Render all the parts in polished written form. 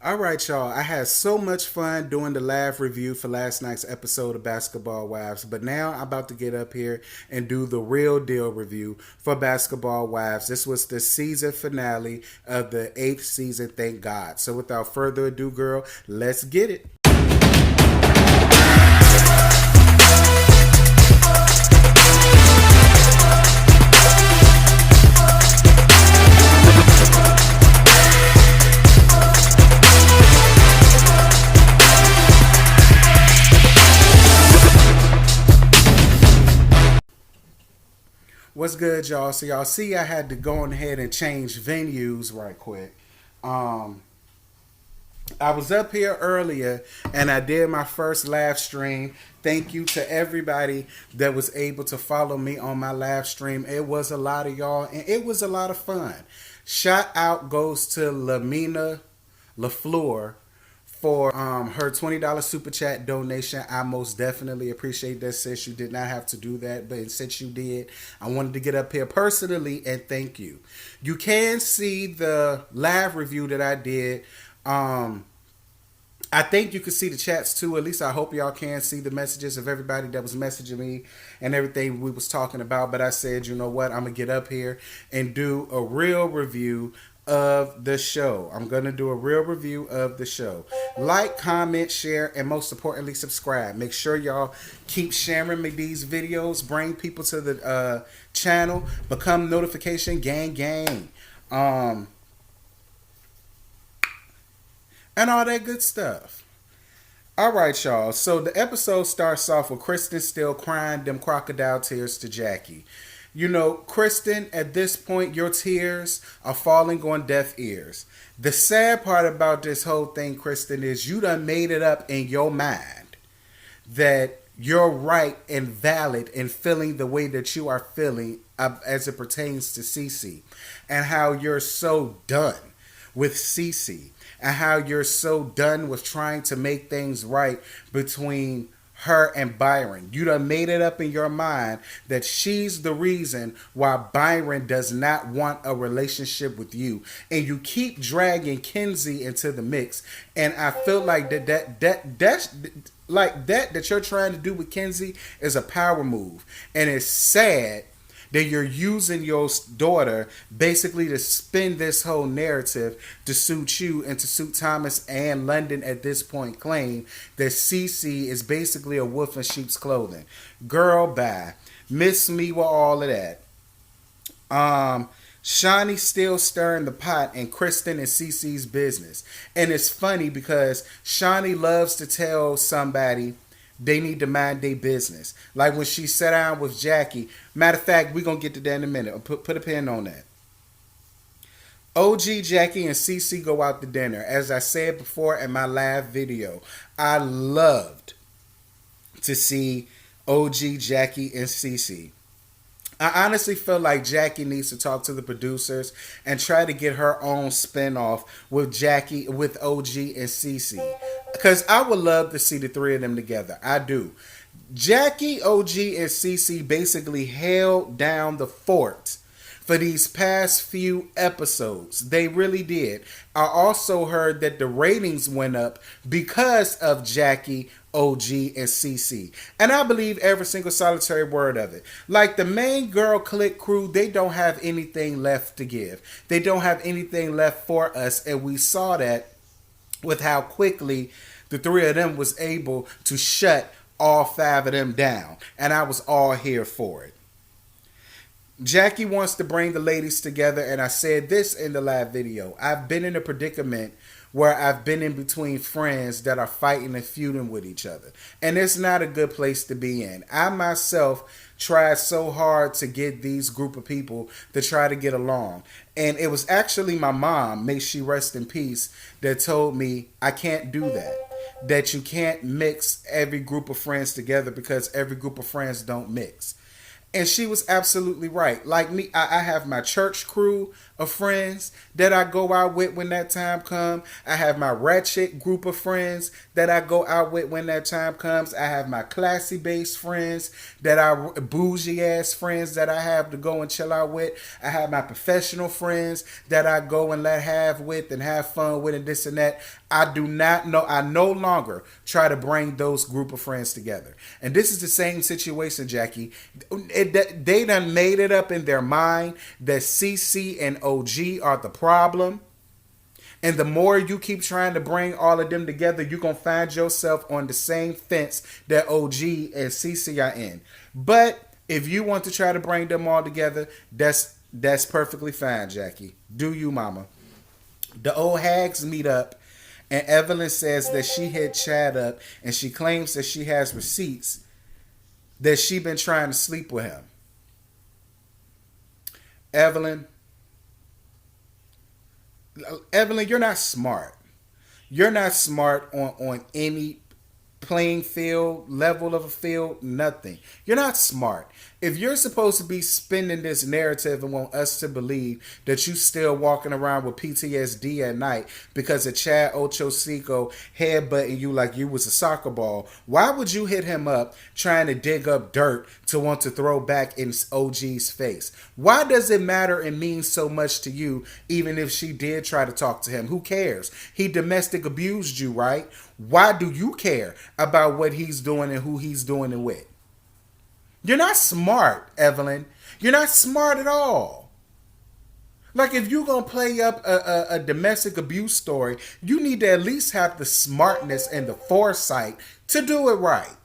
All right, y'all. I had so much fun doing the live review for last night's episode of Basketball Wives, but now I'm about to get up here and do the real deal review for Basketball Wives. This was the season finale of the 8th season, thank God. So without further ado, girl, let's get it. What's good, y'all? So y'all see I had to go on ahead and change venues right quick. Um, I was up here earlier and I did my first live stream. Thank you to everybody that was able to follow me on my live stream. It was a lot of y'all and it was a lot of fun. Shout out goes to Lamina LaFleur for her $20 super chat donation. I most definitely appreciate that, sis. You did not have to do that, but since you did, I wanted to get up here personally and thank you. You can see the live review that I did. I think you can see the chats too. At least I hope y'all can see the messages of everybody that was messaging me and everything we was talking about. But I said, you know what? I'm going to get up here and do a real review of the show. I'm going to do a real review of the show. Like, comment, share, and most importantly, subscribe. Make sure y'all keep sharing me these videos. Bring people to the channel. Become notification gang. And all that good stuff. All right, y'all. So the episode starts off with Kristen still crying them crocodile tears to Jackie. You know, Kristen, at this point, your tears are falling on deaf ears. The sad part about this whole thing, Kristen, is you done made it up in your mind that you're right and valid in feeling the way that you are feeling as it pertains to Cece, and how you're so done with Cece, and how you're so done with trying to make things right between her and Byron. You done made it up in your mind that she's the reason why Byron does not want a relationship with you. And you keep dragging Kenzie into the mix. And I feel like that you're trying to do with Kenzie is a power move. And it's sad that you're using your daughter basically to spin this whole narrative to suit you and to suit Thomas and London at this point claim that Cece is basically a wolf in sheep's clothing. Girl, bye. Miss me with all of that. Shaunie still stirring the pot in Kristen and Cece's business. And it's funny because Shaunie loves to tell somebody they need to mind their business. Like when she sat down with Jackie. Matter of fact, we're going to get to that in a minute. Put a pin on that. OG, Jackie, and Cece go out to dinner. As I said before in my live video, I loved to see OG, Jackie, and Cece. I honestly feel like Jackie needs to talk to the producers and try to get her own spinoff with Jackie, with OG and Cece. Because I would love to see the three of them together. I do. Jackie, OG, and Cece basically held down the fort for these past few episodes. They really did. I also heard that the ratings went up because of Jackie, OG, and CC. And I believe every single solitary word of it. Like the main girl click crew, they don't have anything left to give. They don't have anything left for us. And we saw that with how quickly the three of them was able to shut all five of them down. And I was all here for it. Jackie wants to bring the ladies together, and I said this in the live video. I've been in a predicament where I've been in between friends that are fighting and feuding with each other. And it's not a good place to be in. I myself tried so hard to get these group of people to try to get along. And it was actually my mom, may she rest in peace, that told me I can't do that. That you can't mix every group of friends together because every group of friends don't mix. And she was absolutely right. Like me, I have my church crew of friends that I go out with when that time comes. I have my ratchet group of friends that I go out with when that time comes. I have my classy based friends that I bougie ass friends that I have to go and chill out with. I have my professional friends that I go and let have with and have fun with and this and that. I do not know. I no longer try to bring those group of friends together. And this is the same situation, Jackie. They done made it up in their mind that CC and OG are the problem. And the more you keep trying to bring all of them together, you're going to find yourself on the same fence that OG and CC are in. But if you want to try to bring them all together, that's perfectly fine, Jackie. Do you, mama? The old hags meet up, and Evelyn says that she hit Chad up, and she claims that she has receipts that she been trying to sleep with him. Evelyn, you're not smart. You're not smart on any playing field, level of a field, nothing. You're not smart. If you're supposed to be spinning this narrative and want us to believe that you still walking around with PTSD at night because of Chad Ochocinco headbutting you like you was a soccer ball, why would you hit him up trying to dig up dirt to want to throw back in OG's face? Why does it matter and mean so much to you even if she did try to talk to him? Who cares? He domestic abused you, right? Why do you care about what he's doing and who he's doing it with? You're not smart, Evelyn. You're not smart at all. Like, if you're going to play up a domestic abuse story, you need to at least have the smartness and the foresight to do it right.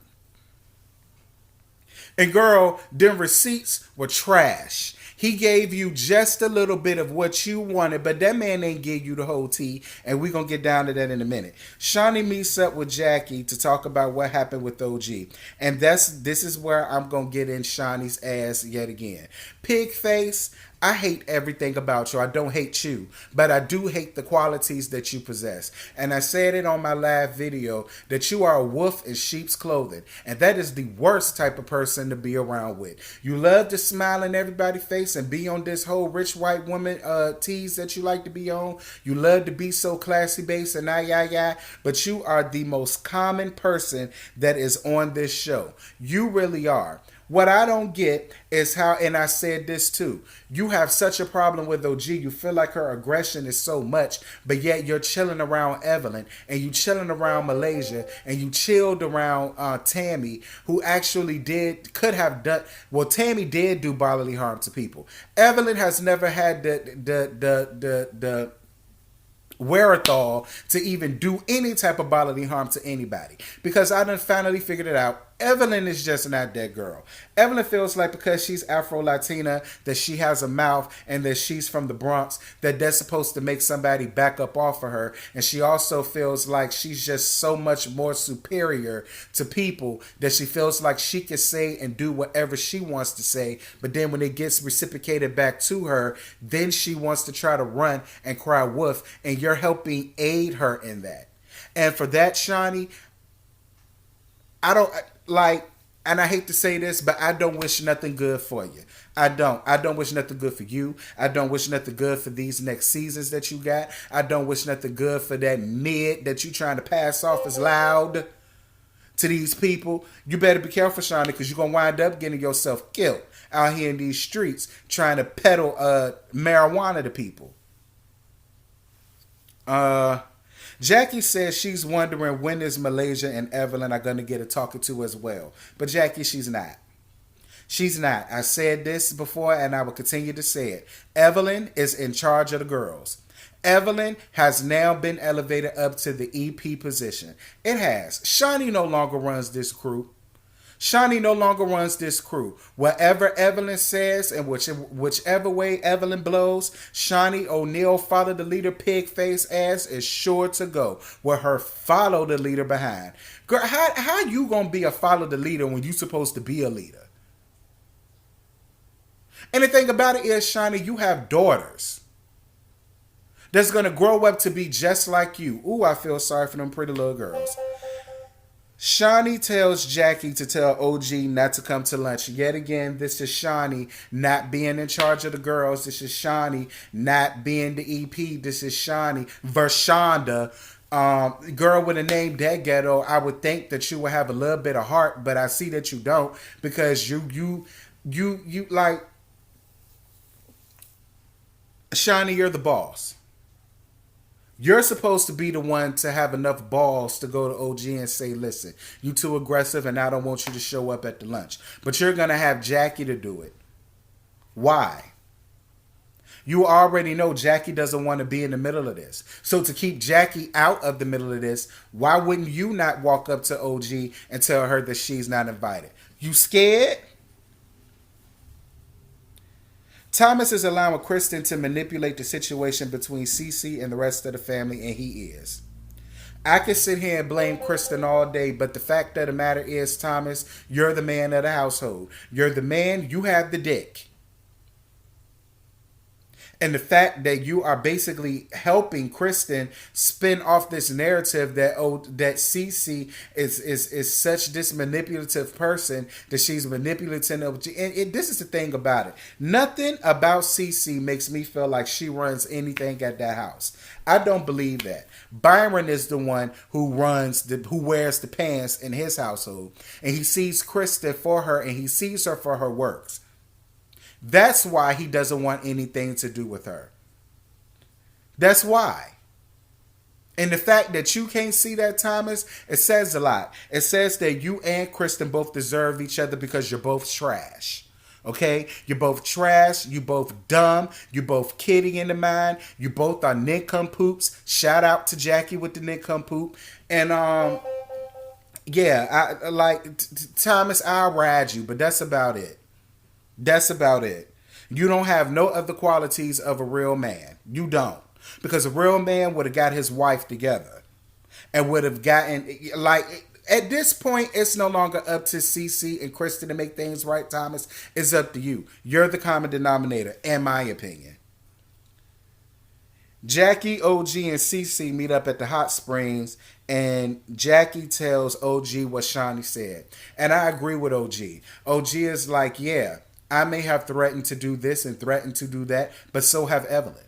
And girl, them receipts were trash. He gave you just a little bit of what you wanted, but that man ain't give you the whole tea, and we're going to get down to that in a minute. Shaunie meets up with Jackie to talk about what happened with OG. And this is where I'm going to get in Shaunie's ass yet again. Pig face, I hate everything about you. I don't hate you, but I do hate the qualities that you possess. And I said it on my live video that you are a wolf in sheep's clothing. And that is the worst type of person to be around with. You love to smile in everybody's face and be on this whole rich white woman tease that you like to be on. You love to be so classy based and but you are the most common person that is on this show. You really are. What I don't get is how, and I said this too, you have such a problem with OG. You feel like her aggression is so much, but yet you're chilling around Evelyn, and you chilling around Malaysia, and you chilled around Tammy, who actually could have done, well, Tammy did do bodily harm to people. Evelyn has never had the wherewithal to even do any type of bodily harm to anybody. Because I done finally figured it out. Evelyn is just not that girl. Evelyn feels like because she's Afro-Latina, that she has a mouth, and that she's from the Bronx, that that's supposed to make somebody back up off of her. And she also feels like she's just so much more superior to people that she feels like she can say and do whatever she wants to say. But then when it gets reciprocated back to her, then she wants to try to run and cry wolf. And you're helping aid her in that. And for that, Shaunie, I don't like, and I hate to say this, but I don't wish nothing good for you. I don't wish nothing good for you. I don't wish nothing good for these next seasons that you got. I don't wish nothing good for that mid that you trying to pass off as loud to these people. You better be careful, Shaunie, because you're going to wind up getting yourself killed out here in these streets trying to peddle marijuana to people. Jackie says she's wondering when is Malaysia and Evelyn are going to get a talking to as well. But Jackie, she's not. She's not. I said this before and I will continue to say it. Evelyn is in charge of the girls. Evelyn has now been elevated up to the EP position. It has. Shaunie no longer runs this crew. Shaunie no longer runs this crew. Whatever Evelyn says and whichever way Evelyn blows, Shaunie O'Neal, follow the leader, pig face ass, is sure to go with her follow the leader behind. Girl, how you gonna be a follow the leader when you supposed to be a leader? And the thing about it is, Shaunie, you have daughters that's gonna grow up to be just like you. Ooh, I feel sorry for them pretty little girls. Shaunie tells Jackie to tell OG not to come to lunch. Yet again, this is Shaunie not being in charge of the girls. This is Shaunie not being the EP. This is Shaunie. Vershonda, girl with a name that ghetto. I would think that you would have a little bit of heart, but I see that you don't because you like Shaunie. You're the boss. You're supposed to be the one to have enough balls to go to OG and say, listen, you too aggressive and I don't want you to show up at the lunch. But you're going to have Jackie to do it. Why? You already know Jackie doesn't want to be in the middle of this. So to keep Jackie out of the middle of this, why wouldn't you not walk up to OG and tell her that she's not invited? You scared? Thomas is allowing Kristen to manipulate the situation between Cece and the rest of the family, and he is. I can sit here and blame Kristen all day, but the fact of the matter is, Thomas, you're the man of the household. You're the man, you have the dick. And the fact that you are basically helping Kristen spin off this narrative that that Cece is such this manipulative person that she's manipulating. And this is the thing about it. Nothing about Cece makes me feel like she runs anything at that house. I don't believe that. Byron is the one who who wears the pants in his household, and he sees Kristen for her, and he sees her for her works. That's why he doesn't want anything to do with her. That's why. And the fact that you can't see that, Thomas, it says a lot. It says that you and Kristen both deserve each other because you're both trash. Okay? You're both trash. You both dumb. You both kidding in the mind. You both are nincompoops. Shout out to Jackie with the nincompoop. And yeah, I like Thomas, I'll ride you, but that's about it. That's about it. You don't have no other qualities of a real man. You don't. Because a real man would have got his wife together. And would have gotten, like, at this point, it's no longer up to Cece and Kristen to make things right, Thomas. It's up to you. You're the common denominator, in my opinion. Jackie, OG, and Cece meet up at the hot springs, and Jackie tells OG what Shaunie said. And I agree with OG. OG is like, yeah, I may have threatened to do this and threatened to do that, but so have Evelyn.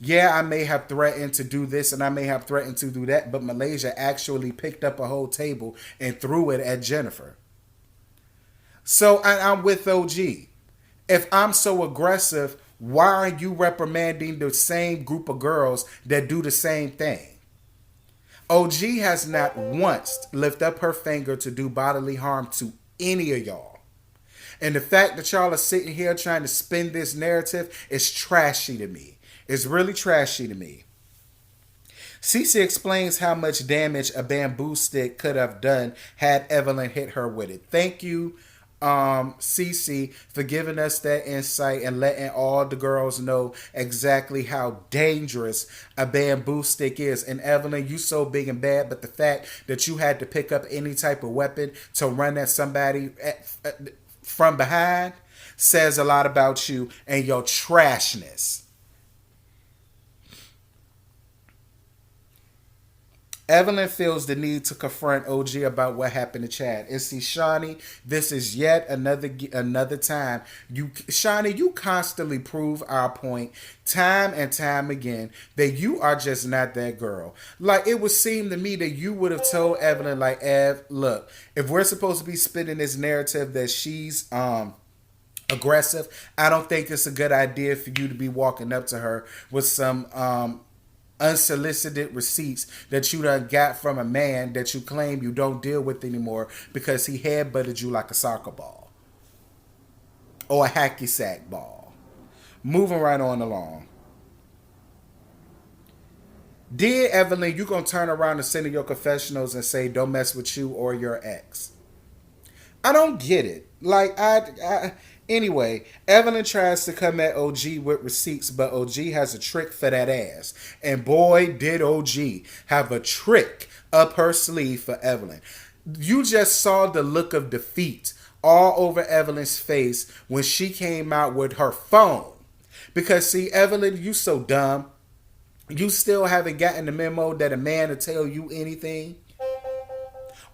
Yeah, I may have threatened to do this and I may have threatened to do that, but Malaysia actually picked up a whole table and threw it at Jennifer. So I'm with OG. If I'm so aggressive, why are you reprimanding the same group of girls that do the same thing? OG has not once lifted up her finger to do bodily harm to any of y'all. And the fact that y'all are sitting here trying to spin this narrative is trashy to me. It's really trashy to me. Cece explains how much damage a bamboo stick could have done had Evelyn hit her with it. Thank you, Cece, for giving us that insight and letting all the girls know exactly how dangerous a bamboo stick is. And Evelyn, you so big and bad, but the fact that you had to pick up any type of weapon to run at somebody from behind says a lot about you and your trashness. Evelyn feels the need to confront OG about what happened to Chad. And see, Shaunie, this is yet another time. Shaunie, you constantly prove our point time and time again that you are just not that girl. Like, it would seem to me that you would have told Evelyn, like, Ev, look, if we're supposed to be spinning this narrative that she's aggressive, I don't think it's a good idea for you to be walking up to her with some unsolicited receipts that you done got from a man that you claim you don't deal with anymore because he headbutted you like a soccer ball or a hacky sack ball. Moving right on along. Dear Evelyn, you gonna turn around and send in your confessionals and say don't mess with you or your ex. I don't get it. Like, anyway, Evelyn tries to come at OG with receipts, but OG has a trick for that ass. And boy, did OG have a trick up her sleeve for Evelyn. You just saw the look of defeat all over Evelyn's face when she came out with her phone. Because, see, Evelyn, you so dumb. You still haven't gotten the memo that a man will tell you anything.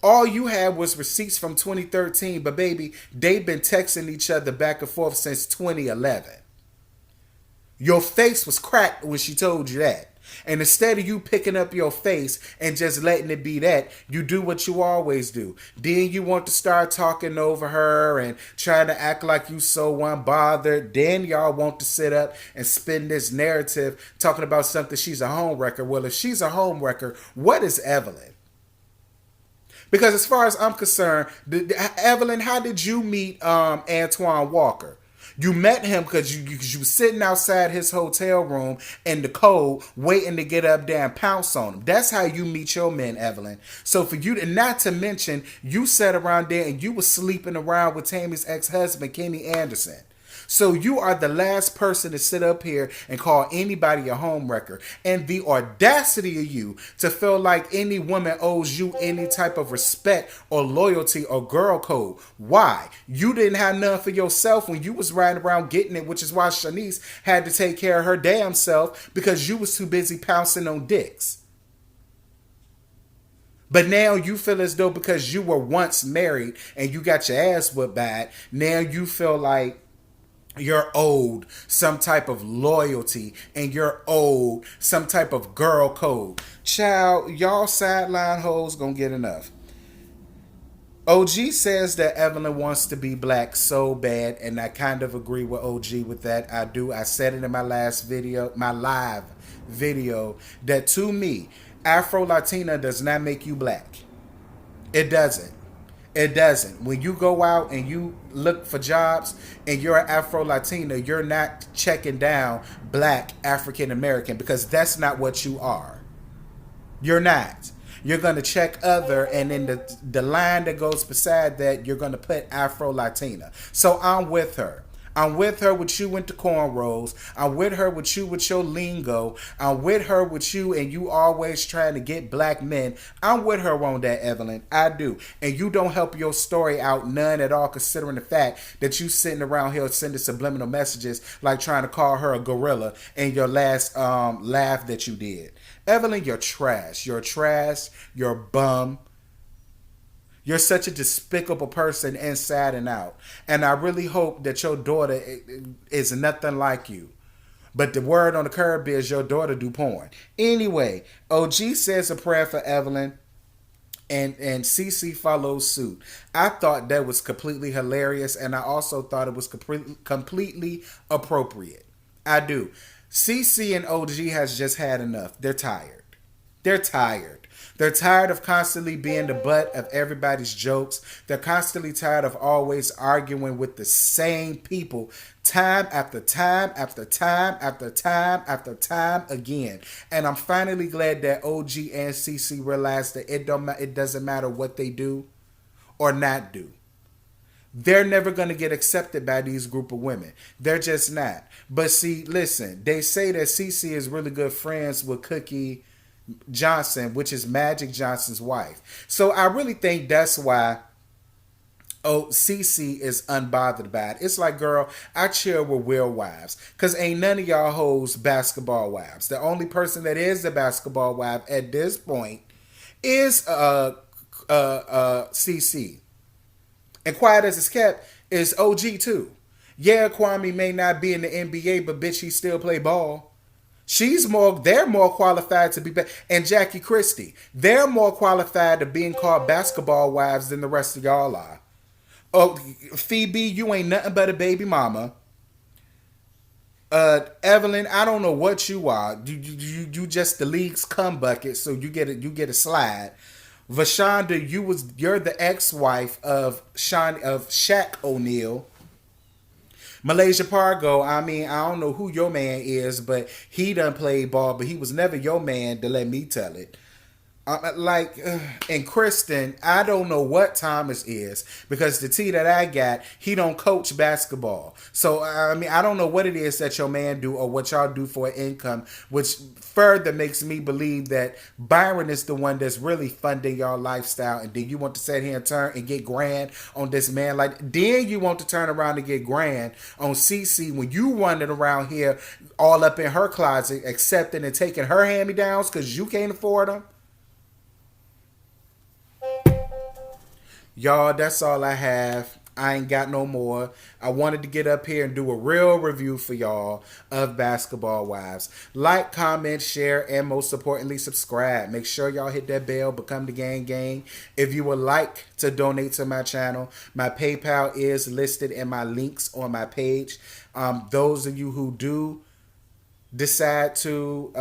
All you had was receipts from 2013, but baby, they've been texting each other back and forth since 2011. Your face was cracked when she told you that. And instead of you picking up your face and just letting it be that, you do what you always do. Then you want to start talking over her and trying to act like you so unbothered. Then y'all want to sit up and spin this narrative talking about something she's a homewrecker. Well, if she's a homewrecker, what is Evelyn? Because as far as I'm concerned, Evelyn, how did you meet Antoine Walker? You met him because you were sitting outside his hotel room in the cold, waiting to get up there and pounce on him. That's how you meet your men, Evelyn. So for you to, not to mention, you sat around there and you were sleeping around with Tammy's ex-husband, Kenny Anderson. So you are the last person to sit up here and call anybody a homewrecker. And the audacity of you to feel like any woman owes you any type of respect or loyalty or girl code. Why? You didn't have none for yourself when you was riding around getting it, which is why Shanice had to take care of her damn self because you was too busy pouncing on dicks. But now you feel as though because you were once married and you got your ass whipped bad, now you feel like you're owed some type of loyalty and you're owed some type of girl code. Child, y'all sideline hoes gonna get enough. OG says that Evelyn wants to be black so bad, and I kind of agree with OG with that. I do. I said it in my last video, my live video, that to me, Afro-Latina does not make you black. It doesn't. It doesn't. When you go out and you look for jobs and you're an Afro-Latina, you're not checking down black African-American because that's not what you are. You're not. You're going to check other, and in the line that goes beside that, you're going to put Afro-Latina. So I'm with her. I'm with her with you with the cornrows. I'm with her with you with your lingo. I'm with her with you and you always trying to get black men. I'm with her on that, Evelyn. I do. And you don't help your story out none at all, considering the fact that you sitting around here sending subliminal messages like trying to call her a gorilla in your last laugh that you did. Evelyn, you're trash. You're trash. You're a bum. You're such a despicable person inside and out. And I really hope that your daughter is nothing like you. But the word on the curb is your daughter do porn. Anyway, OG says a prayer for Evelyn. And CC follows suit. I thought that was completely hilarious. And I also thought it was completely appropriate. I do. CC and OG has just had enough. They're tired. They're tired. They're tired of constantly being the butt of everybody's jokes. They're constantly tired of always arguing with the same people time after time after time after time after time again. And I'm finally glad that OG and CC realized that it doesn't matter what they do or not do. They're never going to get accepted by these group of women. They're just not. But see, listen, they say that CC is really good friends with Cookie Johnson, which is Magic Johnson's wife. So I really think that's why CC is unbothered by it. It's like, girl, I chill with real wives. Because ain't none of y'all hoes basketball wives. The only person that is a basketball wife at this point is CC. And quiet as it's kept is OG too. Yeah, Kwame may not be in the NBA, but bitch, he still play ball. They're more qualified to be, and Jackie Christie, they're more qualified to being called basketball wives than the rest of y'all are. Oh, Phoebe, you ain't nothing but a baby mama. Evelyn, I don't know what you are. You just the league's cum bucket, so you get a slide. Vashonda, you're the ex-wife of Shaq O'Neal. Malaysia Pargo, I mean, I don't know who your man is, but he done played ball, but he was never your man to let me tell it. And Kristen, I don't know what Thomas is, because the tea that I got, he don't coach basketball. So, I mean, I don't know what it is that your man do or what y'all do for income, which further makes me believe that Byron is the one that's really funding y'all lifestyle. And then you want to sit here and turn and get grand on this man. Then you want to turn around and get grand on CC when you running around here all up in her closet, accepting and taking her hand-me-downs because you can't afford them. Y'all, that's all I have. I ain't got no more. I wanted to get up here and do a real review for y'all of Basketball Wives. Like, comment, share, and most importantly, subscribe. Make sure y'all hit that bell, become the gang. If you would like to donate to my channel, my PayPal is listed in my links on my page. Those of you who do decide to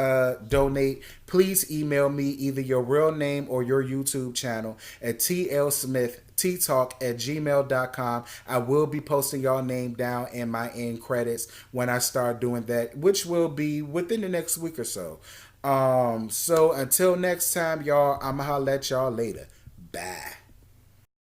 donate, please email me either your real name or your YouTube channel at tlsmittheatalk@gmail.com. I will be posting y'all name down in my end credits when I start doing that, which will be within the next week or so. So until next time, y'all, I'ma holler at y'all later. Bye.